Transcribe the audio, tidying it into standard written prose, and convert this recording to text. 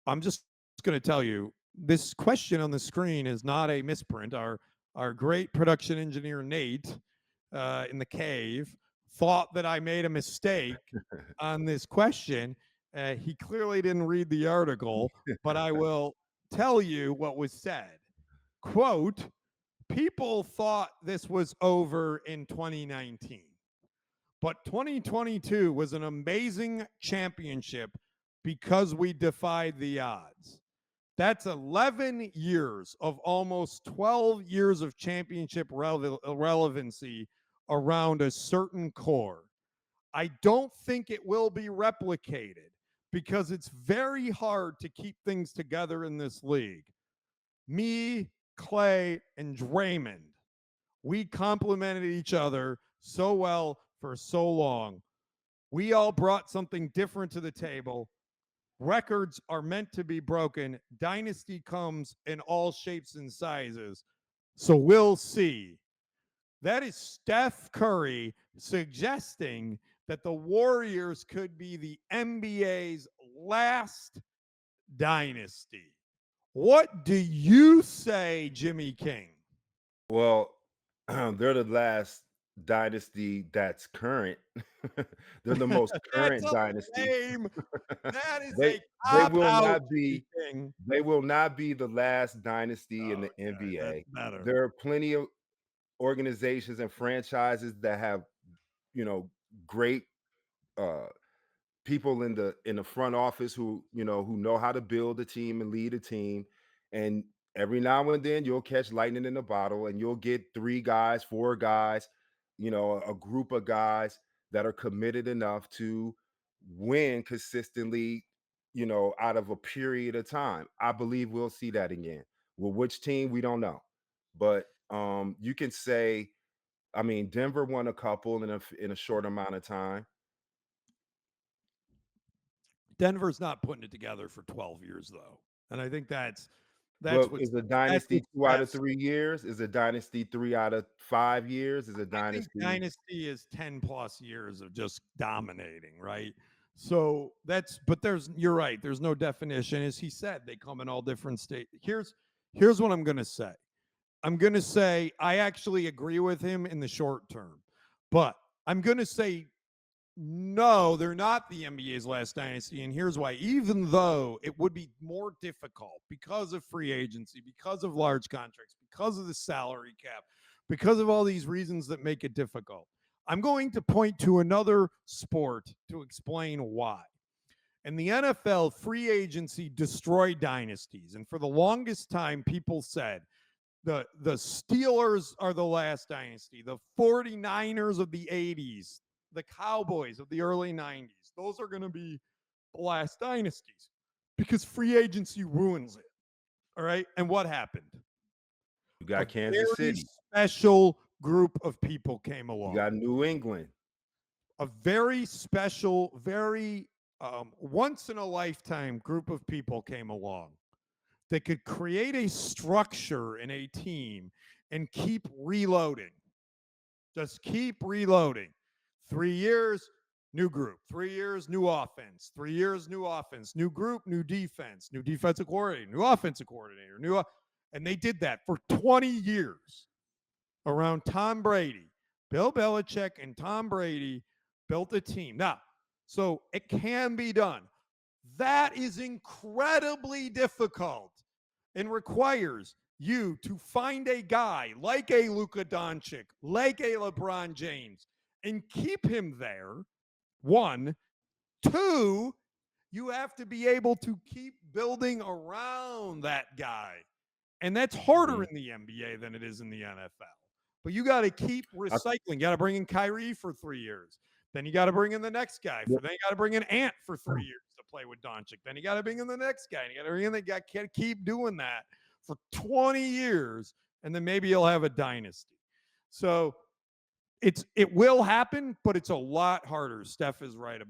I'm just going to tell you this question on the screen is not a misprint. Our great production engineer Nate in the cave thought that I made a mistake on this question. He clearly didn't read the article, but I will tell you what was said. Quote, people thought this was over in 2019, but 2022 was an amazing championship because we defied the odds. That's 11 years of almost 12 years of championship relevancy around a certain core. I don't think it will be replicated because it's very hard to keep things together in this league. Me, Clay, and Draymond, we complemented each other so well for so long. We all brought something different to the table. Records are meant to be broken. Dynasty comes in all shapes and sizes. So we'll see. That is Steph Curry suggesting that the Warriors could be the NBA's last dynasty. What do you say, Jimmy King? Well, they're the last dynasty that's current. They're the most That's current a dynasty. lame. That is They a they cop will out, not Jimmy be King. they will not be the last dynasty in the Okay, that's NBA. better. There are plenty of organizations and franchises that have, great uh people in the front office who know how to build a team and lead a team. And every now and then you'll catch lightning in a bottle and you'll get three guys, four guys, a group of guys that are committed enough to win consistently, out of a period of time. I believe we'll see that again. Well, which team we don't know, but you can say, I mean, Denver won a couple in a short amount of time. Denver's not putting it together for 12 years though. And I think that's But what's is a that's what dynasty 2 out of Steph's 3 years? Is a dynasty 3 out of 5 years? Is a I think dynasty dynasty is 10 plus years of just dominating, right? So that's but there's you're right, there's no definition. As he said, they come in all different states. Here's what I'm gonna say. I'm gonna say I actually agree with him in the short term, but I'm gonna say no, they're not the NBA's last dynasty. And here's why. Even though it would be more difficult because of free agency, because of large contracts, because of the salary cap, because of all these reasons that make it difficult, I'm going to point to another sport to explain why. In the NFL, free agency destroyed dynasties. And for the longest time, people said the Steelers are the last dynasty, the 49ers of the 80s, the Cowboys of the early 90s. Those are going to be the last dynasties because free agency ruins it. All right. And what happened? you A got Kansas very City, special group of people came you along. got New England. A very special, very once in a lifetime group of people came along that could create a structure in a team and keep reloading. Just keep reloading. 3 years, new group. 3 years, new offense. 3 years, new offense. New group, new defense. New defensive coordinator. New offensive coordinator. And they did that for 20 years around Tom Brady. Bill Belichick and Tom Brady built a team. Now, so it can be done. That is incredibly difficult and requires you to find a guy like a Luka Doncic, like a LeBron James, and keep him there. One, two, you have to be able to keep building around that guy. And that's harder Mhm. in the NBA than it is in the NFL. But you got to keep I recycling. You got to bring in Kyrie for 3 years. Then you got to bring in the next guy yeah, then you got to bring in Ant for 3 years to play with Doncic. Then you got to bring in the next guy. And you got to bring in the guy. Can't keep doing that for 20 years, and then maybe you'll have a dynasty. So it will happen, but it's a lot harder. Steph is right about